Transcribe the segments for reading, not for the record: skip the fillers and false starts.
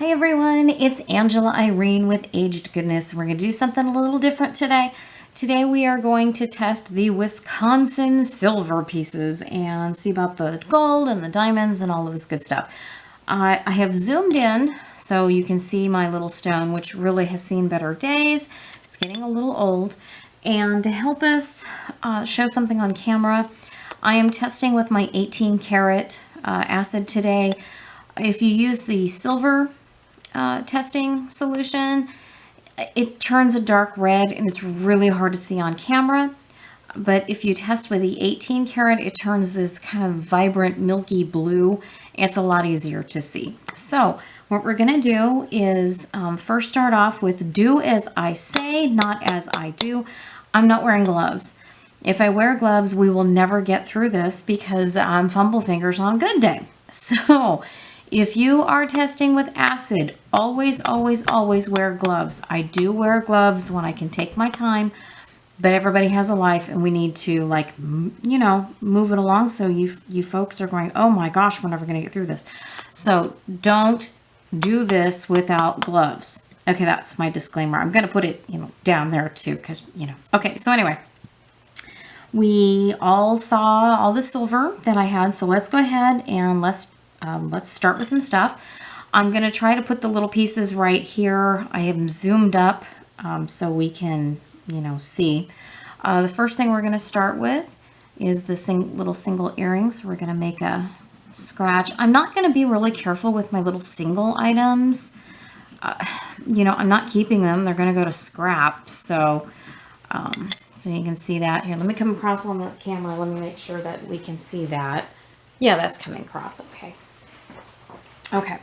Hi everyone, it's Angela Irene with Aged Goodness. We're going to do something a little different today. Today we are going to test the Wisconsin silver pieces and see about the gold and the diamonds and all of this good stuff. I have zoomed in so you can see my little stone, which really has seen better days. It's getting a little old. And to help us show something on camera, I am testing with my 18 karat acid today. If you use the silver testing solution, it turns a dark red and it's really hard to see on camera. But if you test with the 18 karat, it turns this kind of vibrant milky blue. It's a lot easier to see. So what we're going to do is first start off with do as I say, not as I do. I'm not wearing gloves. If I wear gloves, we will never get through this because I'm fumble fingers on a good day. So if you are testing with acid, always, always, always wear gloves. I do wear gloves when I can take my time, but everybody has a life and we need to, like, you know, move it along. So you folks are going, oh my gosh, we're never going to get through this. So don't do this without gloves. Okay, that's my disclaimer. I'm going to put it, down there too, because, Okay, so anyway, we all saw all the silver that I had. So let's go ahead and let's start with some stuff. I'm going to try to put the little pieces right here. I have zoomed up so we can, see. The first thing we're going to start with is the little single earrings. We're going to make a scratch. I'm not going to be really careful with my little single items. I'm not keeping them. They're going to go to scrap. So, so you can see that. Here, let me come across on the camera. Let me make sure that we can see that. Yeah, that's coming across. Okay. Okay,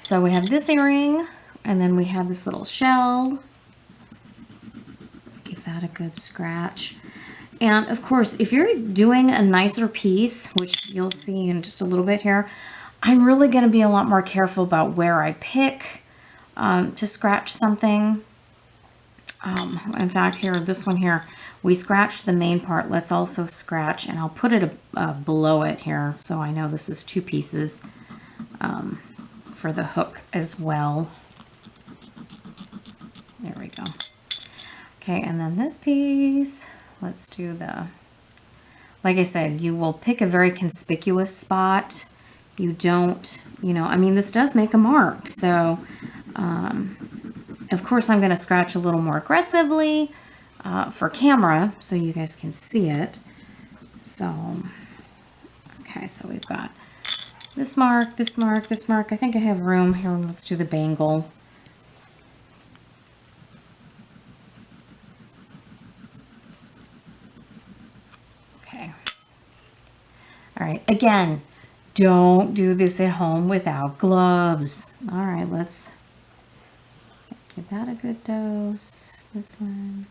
so we have this earring, and then we have this little shell. Let's give that a good scratch. And of course, if you're doing a nicer piece, which you'll see in just a little bit here, I'm really going to be a lot more careful about where I pick to scratch something. In fact, here, this one here, we scratched the main part. Let's also scratch, and I'll put it below it here, so I know this is two pieces. For the hook as well. There we go. Okay, and then this piece, let's do like I said, you will pick a very conspicuous spot. You don't, this does make a mark. So, of course, I'm going to scratch a little more aggressively for camera so you guys can see it. So, okay, so we've got this mark, this mark, this mark. I think I have room here. Let's do the bangle. Okay. All right. Again, don't do this at home without gloves. All right. Let's give that a good dose. This one.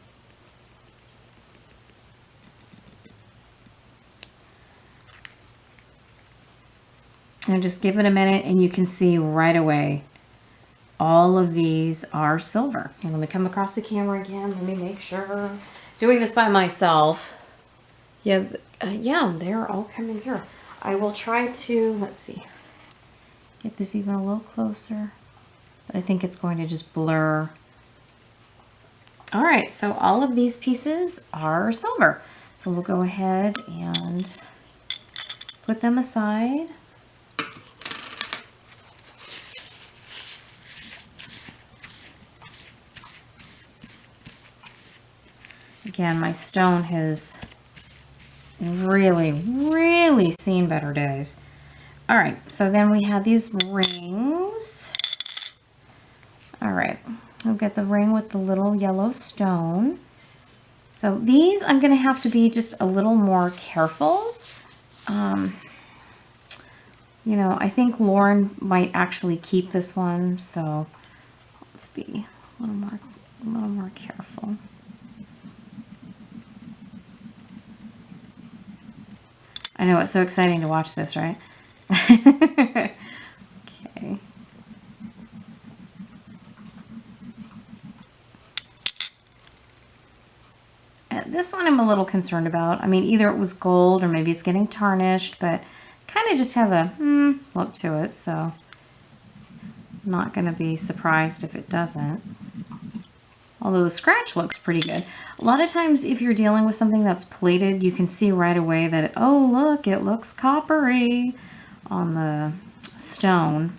And just give it a minute and you can see right away all of these are silver. And let me come across the camera again. Let me make sure. Doing this by myself. Yeah, they're all coming through. I will try to, let's see, get this even a little closer. But I think it's going to just blur. All right, so all of these pieces are silver. So we'll go ahead and put them aside. Again, my stone has really, really seen better days. All right, so then we have these rings. All right, we'll get the ring with the little yellow stone. So these I'm going to have to be just a little more careful. I think Lauren might actually keep this one, so let's be a little more careful. I know, it's so exciting to watch this, right? Okay. This one I'm a little concerned about. I mean, either it was gold or maybe it's getting tarnished, but kind of just has a look to it, so Not going to be surprised if it doesn't. Although the scratch looks pretty good. A lot of times if you're dealing with something that's plated, you can see right away that, oh look, it looks coppery on the stone.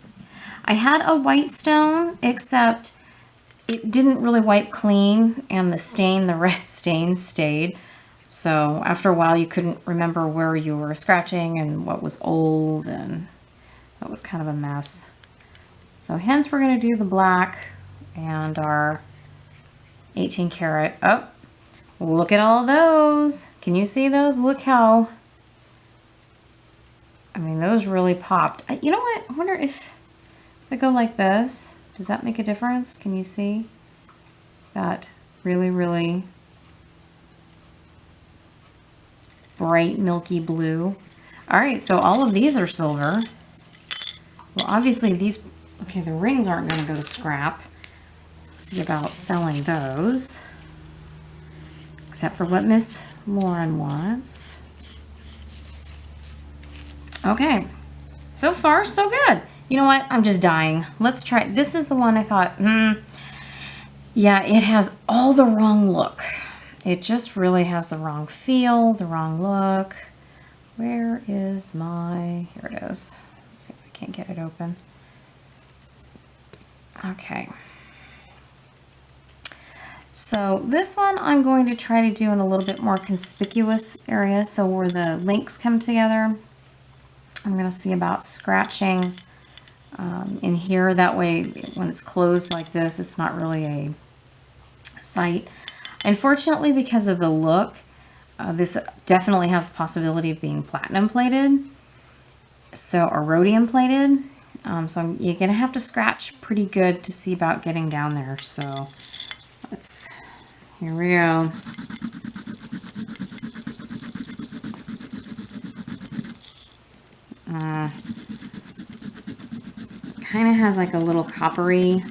I had a white stone, except it didn't really wipe clean, and the stain, the red stain, stayed. So after a while you couldn't remember where you were scratching and what was old, and that was kind of a mess. So hence we're going to do the black and our 18 karat. Oh, look at all those. Can you see those? Look how, I mean, those really popped. You know what? I wonder if I go like this, does that make a difference? Can you see that really, really bright milky blue? All right, so all of these are silver. Well, obviously these, okay, the rings aren't going to go to scrap. See about selling those, except for what Miss Lauren wants. Okay, so far so good. You know what? I'm just dying. Let's try. This is the one I thought, yeah, it has all the wrong look. It just really has the wrong feel, the wrong look. Where is my, here it is. Let's see if I can't get it open. Okay. So this one I'm going to try to do in a little bit more conspicuous area, so where the links come together. I'm going to see about scratching in here. That way when it's closed like this, it's not really a sight. Unfortunately, because of the look, this definitely has the possibility of being platinum plated, so, or rhodium plated. So you're going to have to scratch pretty good to see about getting down there. So let's, here we go. Kind of has like a little coppery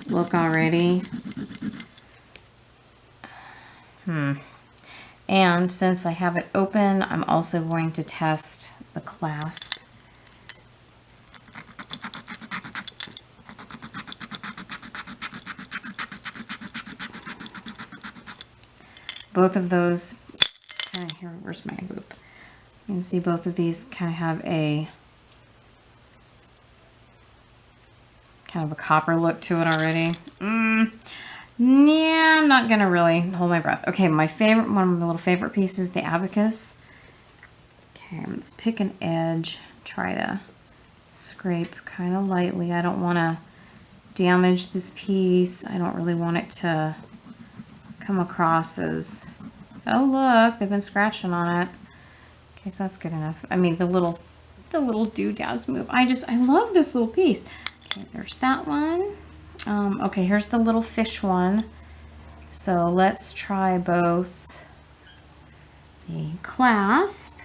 look already. And since I have it open, I'm also going to test the clasp. Both of those, kind of here, where's my loop? You can see both of these kind of have a kind of a copper look to it already. Yeah, I'm not gonna really hold my breath. Okay, my favorite, one of my little favorite pieces, the abacus. Okay, let's pick an edge, try to scrape kind of lightly. I don't want to damage this piece. I don't really want it to come across as, oh look, they've been scratching on it. Okay, so that's good enough. I mean, the little doodads move. I love this little piece. Okay, there's that one. Okay, here's the little fish one. So let's try both the clasp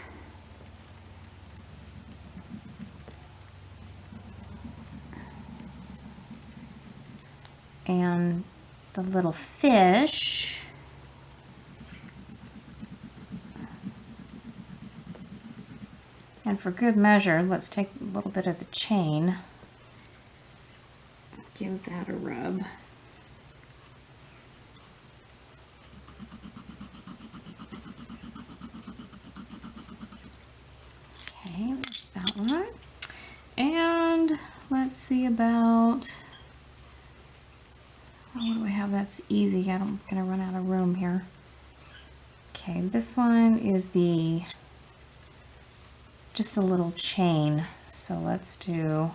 and the little fish. And for good measure, let's take a little bit of the chain. Give that a rub. Okay, there's that one. And let's see about, what do we have that's easy? I'm gonna run out of room here. Okay, this one is just a little chain. So let's do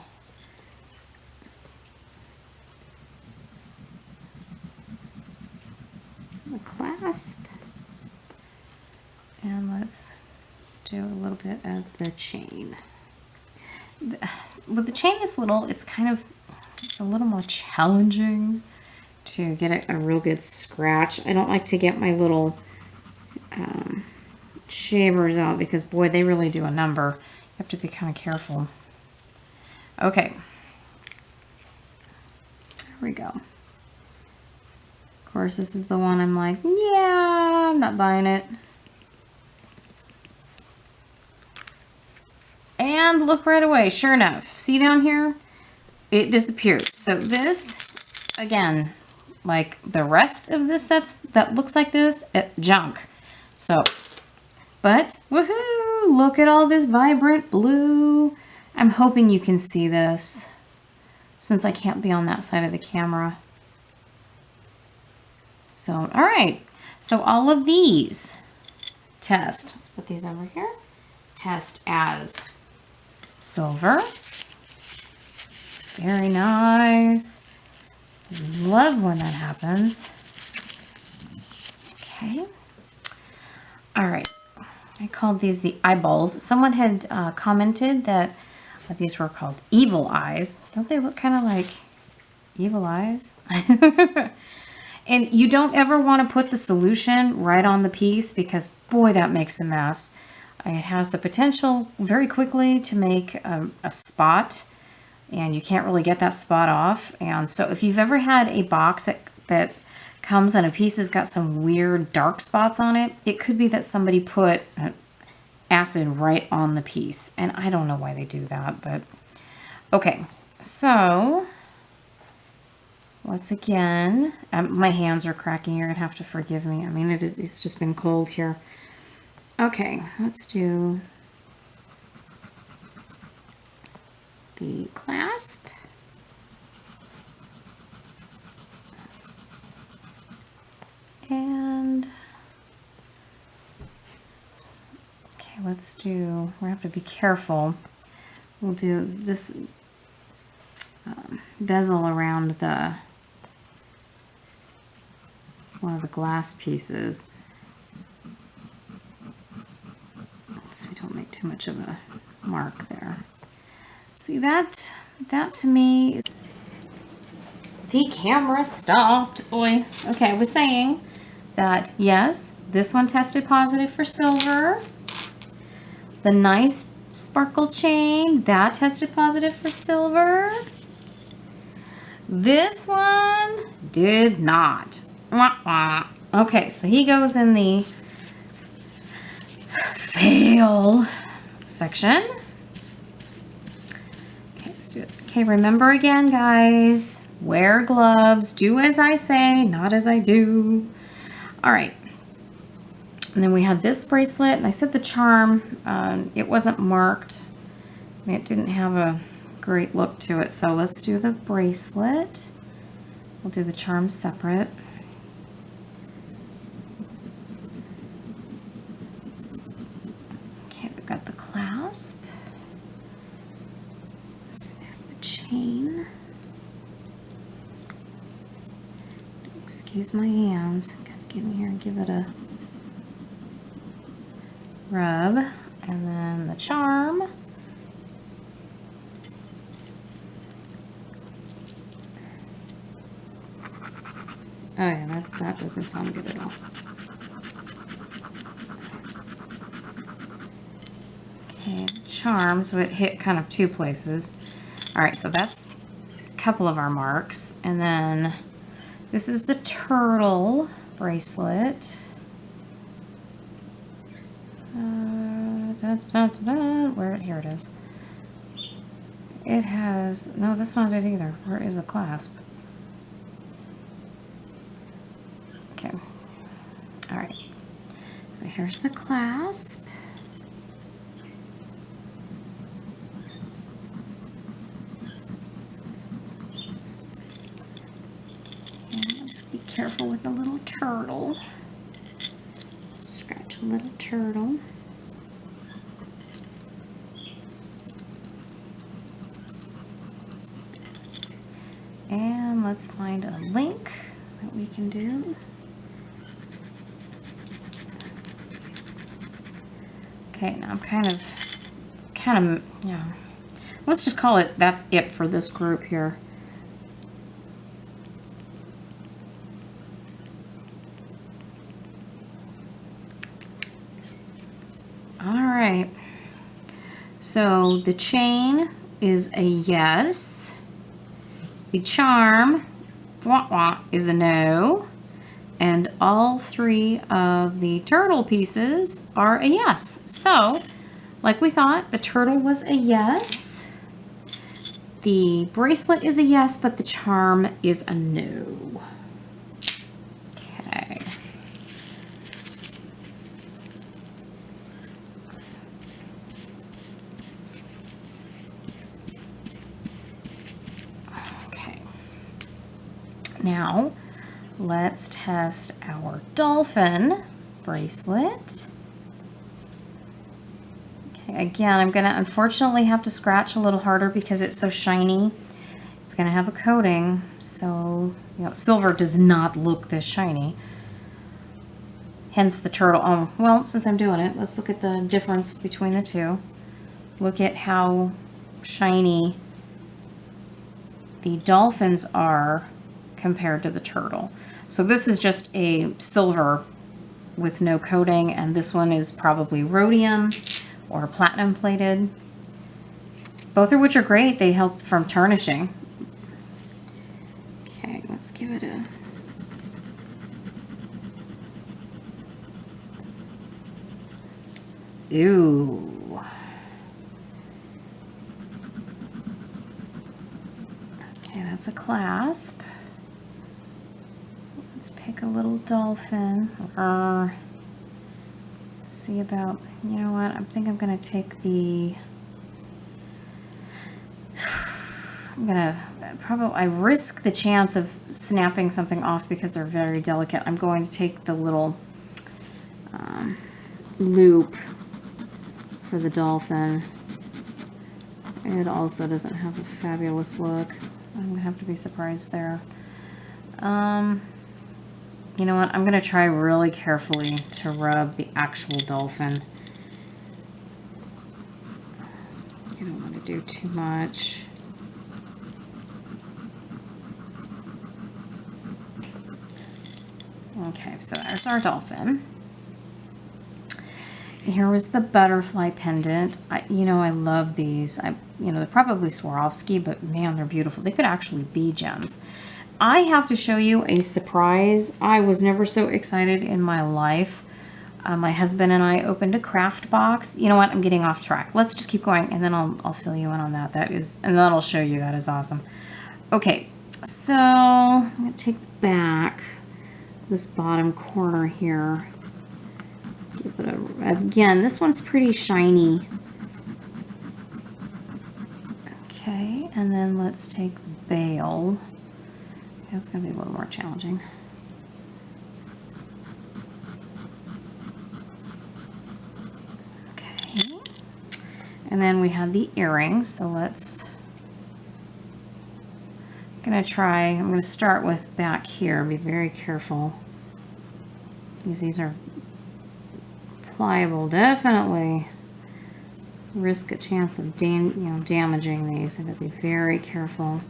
the clasp, and let's do a little bit of the chain. With the chain this little, it's a little more challenging to get a real good scratch. I don't like to get my little shavers out because, boy, they really do a number. You have to be kind of careful. Okay. There we go. Of course, this is the one I'm like, yeah, I'm not buying it. And look right away, sure enough. See down here? it disappeared. So this, again, like the rest of this that looks like this, junk. So, but woohoo! Look at all this vibrant blue. I'm hoping you can see this since I can't be on that side of the camera. So, all right. So all of these test. Let's put these over here. Test as silver. Very nice. Love when that happens. Okay. All right. I called these the eyeballs. Someone had commented that these were called evil eyes. Don't they look kind of like evil eyes? And you don't ever want to put the solution right on the piece because, boy, that makes a mess. It has the potential very quickly to make a spot, and you can't really get that spot off. And so if you've ever had a box that comes and a piece has got some weird dark spots on it, it could be that somebody put acid right on the piece. And I don't know why they do that, but okay. So let's again, my hands are cracking. You're going to have to forgive me. I mean, it's just been cold here. Okay, let's do the clasp. And, okay, let's do, we're going to have to be careful. We'll do this bezel around the one of the glass pieces, so we don't make too much of a mark there. See, that to me is... The camera stopped. Oi. Okay, I was saying that yes, this one tested positive for silver. The nice sparkle chain, that tested positive for silver. This one did not. Okay, so he goes in the fail section. Okay, let's do it. Okay, remember again, guys, wear gloves. Do as I say, not as I do. All right. And then we had this bracelet, and I said the charm, it wasn't marked. It didn't have a great look to it, so let's do the bracelet. We'll do the charm separate. Okay, we've got the clasp. Snap the chain. Excuse my hands. Gotta get in here and give it a rub. And then the charm. Oh yeah, that doesn't sound good at all. Okay, charm, so it hit kind of two places. All right, so that's a couple of our marks. And then this is the turtle bracelet. Here it is. It has, no, that's not it either. Where is the clasp? Okay. All right. So here's the clasp. And let's be careful with the little turtle. Scratch a little turtle. And let's find a link that we can do. Okay, now I'm kind of, yeah. Let's just call it, that's it for this group here. All right. So the chain is a yes. The charm, wah wah, is a no. And all three of the turtle pieces are a yes. So, like we thought, the turtle was a yes. The bracelet is a yes, but the charm is a no. Okay. Okay. Now, let's test our dolphin bracelet. Okay, again, I'm going to unfortunately have to scratch a little harder because it's so shiny. It's going to have a coating, so, you know, silver does not look this shiny. Hence the turtle. Oh, well, since I'm doing it, let's look at the difference between the two. Look at how shiny the dolphins are compared to the turtle. So this is just a silver with no coating, and this one is probably rhodium or platinum plated. Both of which are great. They help from tarnishing. Okay, let's give it a... Ooh. Okay, that's a clasp. Let's pick a little dolphin. See about, you know what, I think I'm going to take the... I risk the chance of snapping something off because they're very delicate. I'm going to take the little loop for the dolphin. It also doesn't have a fabulous look. I'm going to have to be surprised there. You know what, I'm going to try really carefully to rub the actual dolphin. You don't want to do too much. Okay, so there's our dolphin. Here was the butterfly pendant. You know, I love these. You know, they're probably Swarovski, but man, they're beautiful. They could actually be gems. I have to show you a surprise. I was never so excited in my life. My husband and I opened a craft box. You know what? I'm getting off track. Let's just keep going, and then I'll fill you in on that. And then I'll show you. That is awesome. Okay, so I'm going to take the back, this bottom corner here. Give it again, this one's pretty shiny. Okay, and then let's take the bail. That's going to be a little more challenging. Okay, and then we have the earrings, so let's... I'm going to start with back here. Be very careful, because these are pliable. Definitely risk a chance of damaging these. I have to be very careful.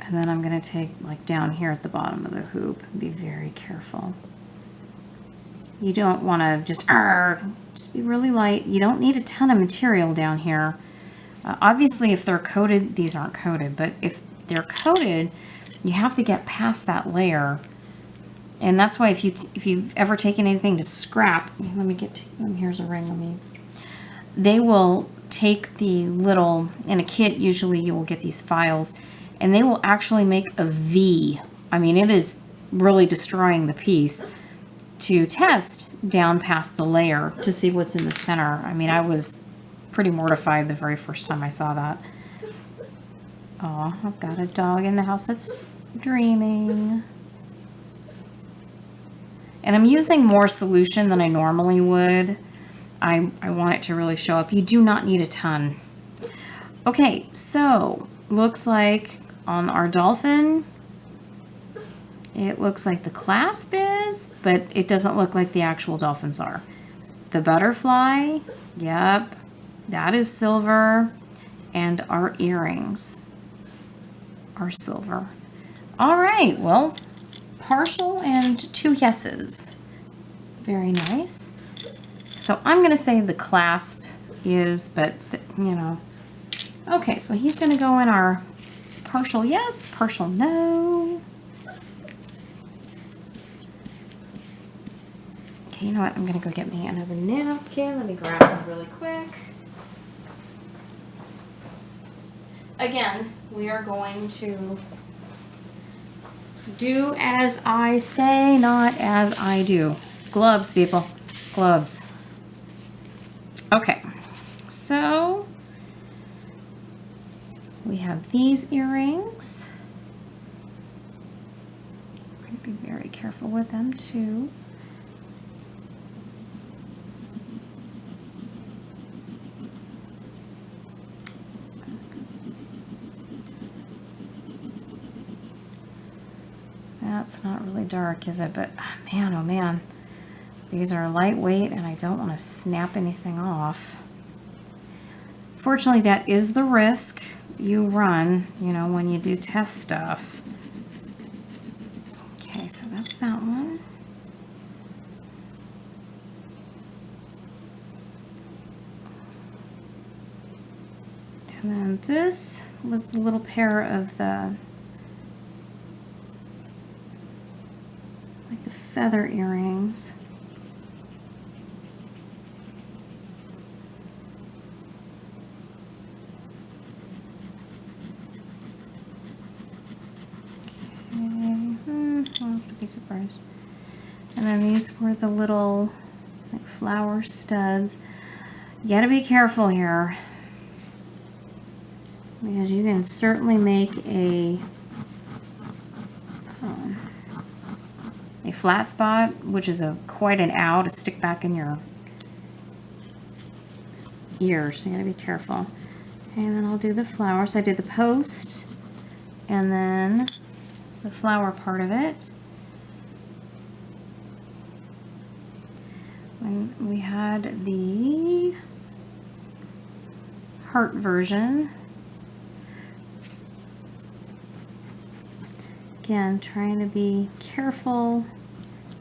And then I'm going to take like down here at the bottom of the hoop and be very careful. You don't want to just be really light. You don't need a ton of material down here. Obviously, if they're coated, these aren't coated, but if they're coated, you have to get past that layer. And that's why if you've ever taken anything to scrap, here's a ring. They will take the little, in a kit usually you will get these files, and they will actually make a V. I mean, it is really destroying the piece to test down past the layer to see what's in the center. I mean, I was pretty mortified the very first time I saw that. Oh, I've got a dog in the house that's dreaming. And I'm using more solution than I normally would. I want it to really show up. You do not need a ton. Okay, so looks like on our dolphin, it looks like the clasp is, but it doesn't look like the actual dolphins are. The butterfly, yep, that is silver, and our earrings are silver. All right, well, partial and 2 yeses. Very nice. So I'm going to say the clasp is, but, you know. Okay, so he's going to go in our partial yes, partial no. Okay, you know what? I'm going to go get me another napkin. Let me grab one really quick. again, we are going to do as I say, not as I do. Gloves, people. Gloves. Okay. So we have these earrings. I'm going to be very careful with them too. That's not really dark, is it? But man, oh man, these are lightweight and I don't want to snap anything off. Fortunately, that is the risk you run, you know, when you do test stuff. Okay, so that's that one. And then this was the little pair of the feather earrings. Okay, I'll have to be surprised. And then these were the little like flower studs. You gotta be careful here, because you can certainly make a flat spot, which is quite an owl to stick back in your ear, so you gotta be careful. Okay, and then I'll do the flower. So I did the post and then the flower part of it. When we had the heart version. Again, trying to be careful,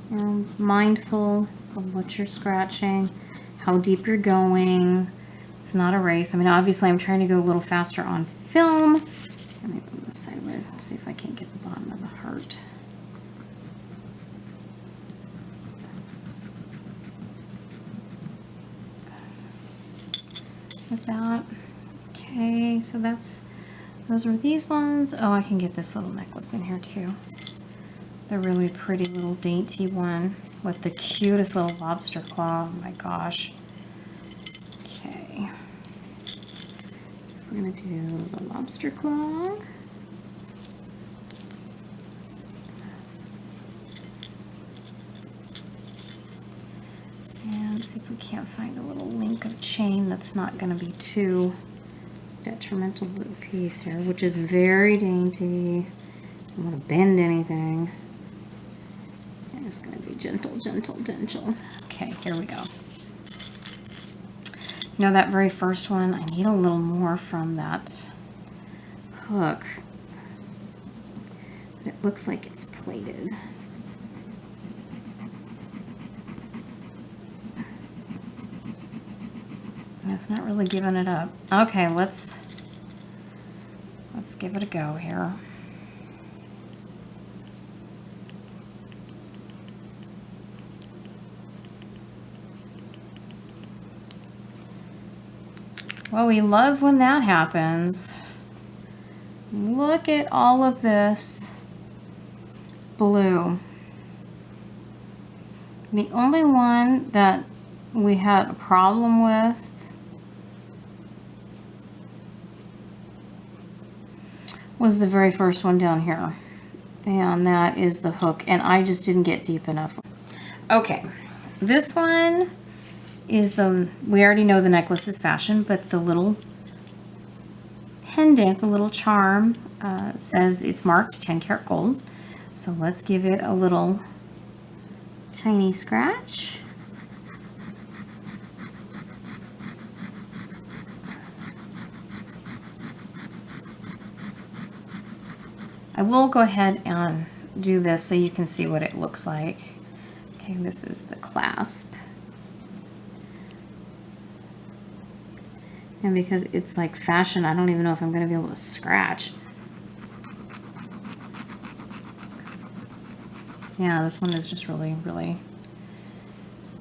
you know, mindful of what you're scratching, how deep you're going. It's not a race. I mean, obviously I'm trying to go a little faster on film. Let me move this sideways and see if I can't get the bottom of the heart. With that. Okay, so those were these ones. Oh, I can get this little necklace in here too. The really pretty little dainty one with the cutest little lobster claw. Oh my gosh. Okay. So we're going to do the lobster claw. And see if we can't find a little link of chain that's not going to be too detrimental to the piece here, which is very dainty. I don't want to bend anything. I'm just going to be gentle, gentle, gentle. Okay, here we go. You know, that very first one, I need a little more from that hook. But it looks like it's plated. It's not really giving it up. Okay, let's give it a go here. Well, we love when that happens. Look at all of this blue. The only one that we had a problem with was the very first one down here, and that is the hook, and I just didn't get deep enough. Okay, this one is we already know the necklace is fashion, but the little pendant, the little charm, says it's marked 10 karat gold. So let's give it a little tiny scratch. I will go ahead and do this so you can see what it looks like. Okay, this is the clasp. And because it's like fashion, I don't even know if I'm going to be able to scratch. Yeah, this one is just really, really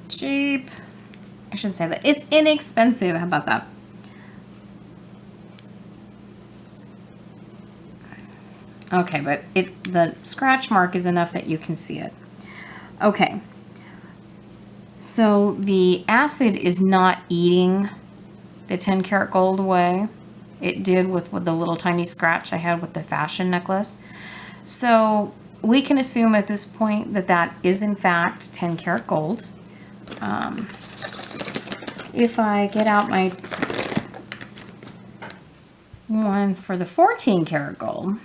cheap. I shouldn't say that. It's inexpensive. How about that? Okay, but the scratch mark is enough that you can see it. Okay. So the acid is not eating the 10 karat gold away. It did with the little tiny scratch I had with the fashion necklace. So we can assume at this point that that is in fact 10 karat gold. If I get out my one for the 14 karat gold,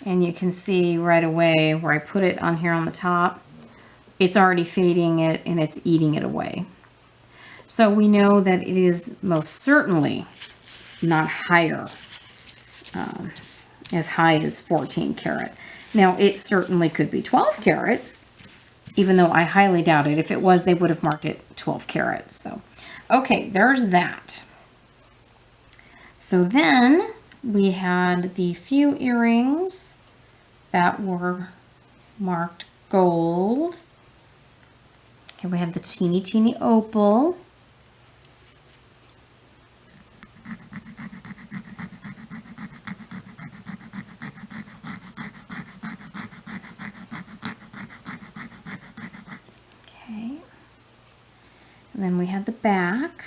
and you can see right away where I put it on here on the top, it's already fading it and it's eating it away. So we know that it is most certainly not higher, as high as 14 karat. Now it certainly could be 12 karat, even though I highly doubt it. If it was, they would have marked it 12 karat. So, okay, there's that. So then we had the few earrings that were marked gold. Okay, we had the teeny, teeny opal. Okay. And then we had the back.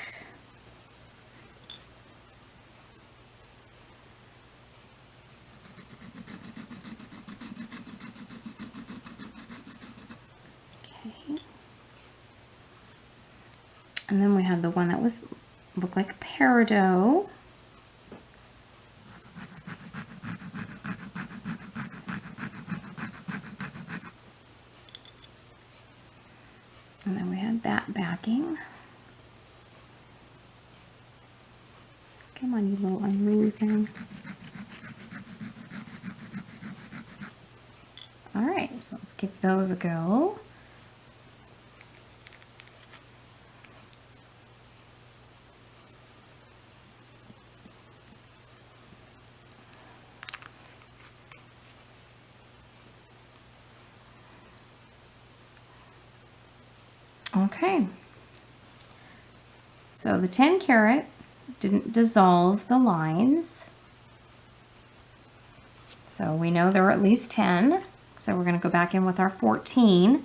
And then we had the one that looked like a peridot. And then we had that backing. Come on, you little unruly thing. All right, so let's give those a go. Okay, so the 10 karat didn't dissolve the lines. So we know there are at least 10. So we're going to go back in with our 14.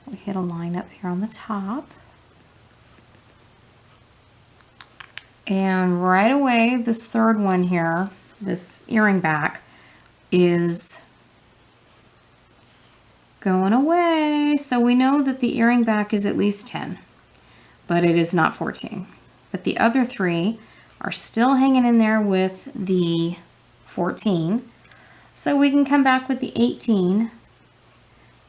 We hit a line up here on the top. And right away, this third one here, this earring back, is going away. So we know that the earring back is at least 10, but it is not 14. But the other three are still hanging in there with the 14. So we can come back with the 18.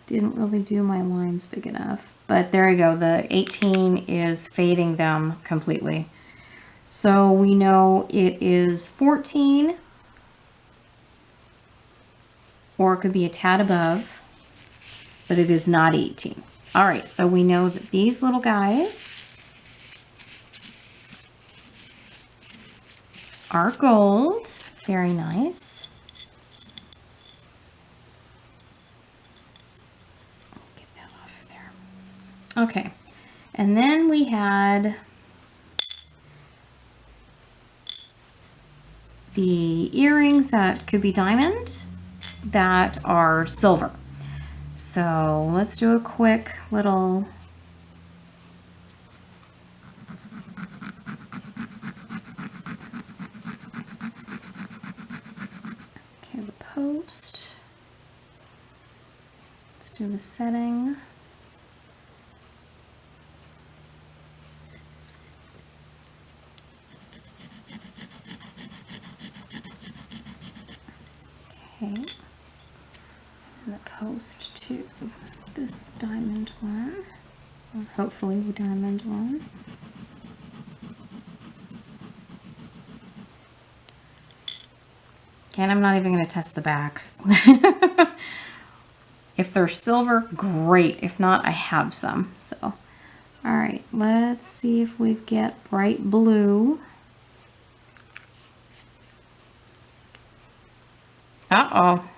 Didn't really do my lines big enough, but there you go. The 18 is fading them completely. So we know it is 14, or it could be a tad above, but it is not 18. All right, so we know that these little guys are gold. Very nice. Get that off there. Okay, and then we had the earrings that could be diamond that are silver. So let's do a quick little the post. Let's do the setting. Okay. And the post to this diamond one, or hopefully the diamond one. And I'm not even going to test the backs. If they're silver, great. If not, I have some. So, all right, let's see if we get bright blue. Uh-oh.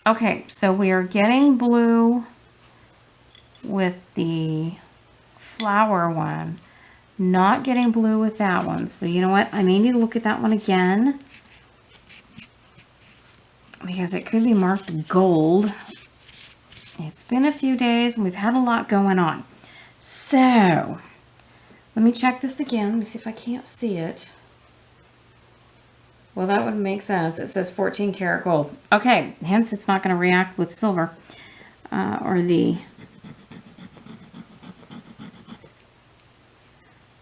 Okay, so we are getting blue with the flower one, Not getting blue with that one. So you know what? I may need to look at that one again, because it could be marked gold. It's been a few days and we've had a lot going on. So let me check this again. Let me see if I can't see it. Well, that would make sense. It says 14 karat gold. Okay, hence it's not going to react with silver or the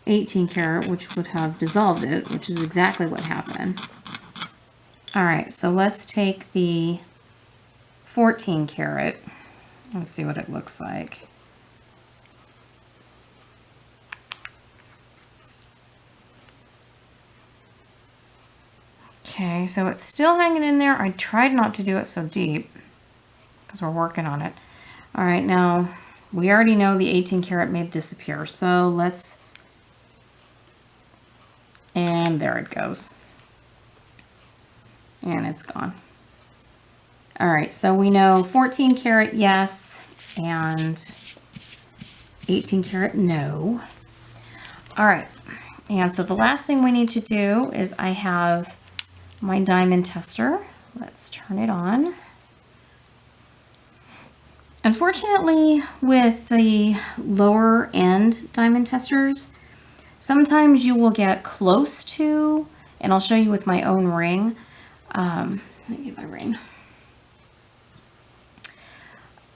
18 karat, which would have dissolved it, which is exactly what happened. All right, so let's take the 14 karat. Let's see what it looks like. Okay, so it's still hanging in there. I tried not to do it so deep because we're working on it. All right, now we already know the 18 karat may disappear. So let's, and there it goes. And it's gone. All right, so we know 14 karat, yes, and 18 karat, no. All right, and so the last thing we need to do is I have my diamond tester. Let's turn it on. Unfortunately, with the lower end diamond testers, sometimes you will get close to, and I'll show you with my own ring. Let me get my ring.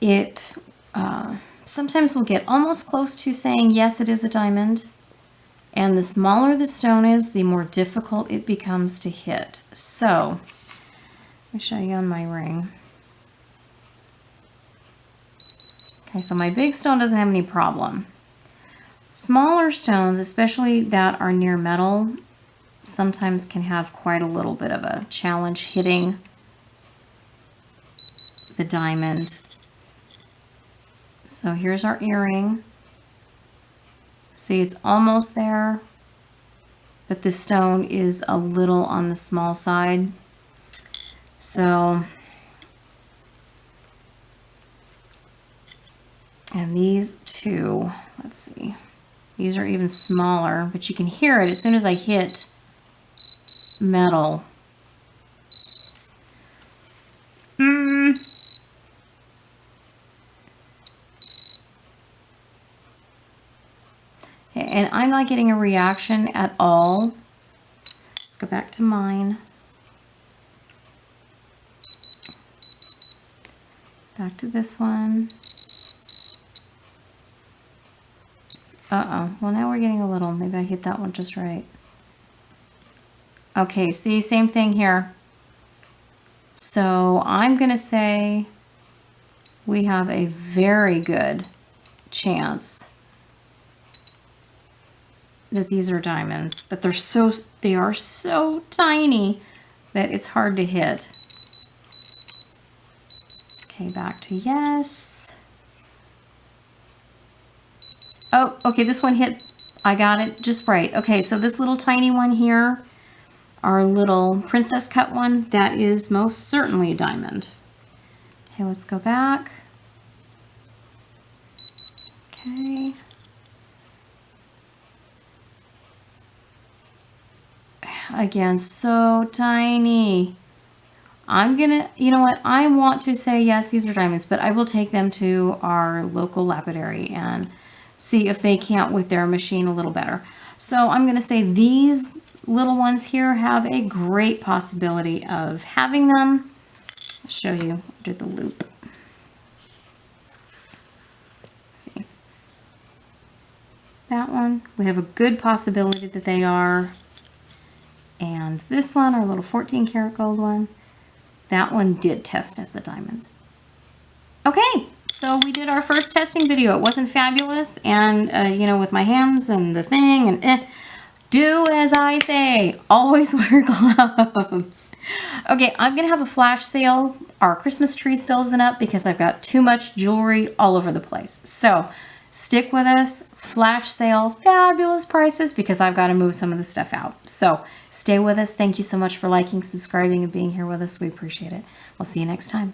It sometimes will get almost close to saying, yes, it is a diamond. And the smaller the stone is, the more difficult it becomes to hit. So, let me show you on my ring. Okay, so my big stone doesn't have any problem. Smaller stones, especially that are near metal, sometimes can have quite a little bit of a challenge hitting the diamond. So here's our earring. See, it's almost there, but the stone is a little on the small side. So, and these two, let's see, these are even smaller, but you can hear it as soon as I hit metal. And I'm not getting a reaction at all. Let's go back to mine. Back to this one. Uh-oh. Well, now we're getting a little. Maybe I hit that one just right. Okay, see, same thing here. So I'm going to say we have a very good chance that these are diamonds, but they are so tiny that it's hard to hit. Okay, back to yes. Oh, okay, this one hit. I got it just right. Okay, so this little tiny one here, our little princess cut one, that is most certainly a diamond. Okay, let's go back. Okay. Again, so tiny. I'm gonna, you know what, I want to say yes, these are diamonds, but I will take them to our local lapidary and see if they can't with their machine a little better. So I'm gonna say these little ones here have a great possibility of having them. I'll show you, I did the loop. Let's see. That one, we have a good possibility that they are. And this one, our little 14 karat gold one, that one did test as a diamond. Okay, so we did our first testing video. It wasn't fabulous, and you know, with my hands and the thing, and do as I say. Always wear gloves. Okay, I'm gonna have a flash sale. Our Christmas tree still isn't up because I've got too much jewelry all over the place. So stick with us. Flash sale, fabulous prices because I've got to move some of the stuff out. So stay with us. Thank you so much for liking, subscribing, and being here with us. We appreciate it. We'll see you next time.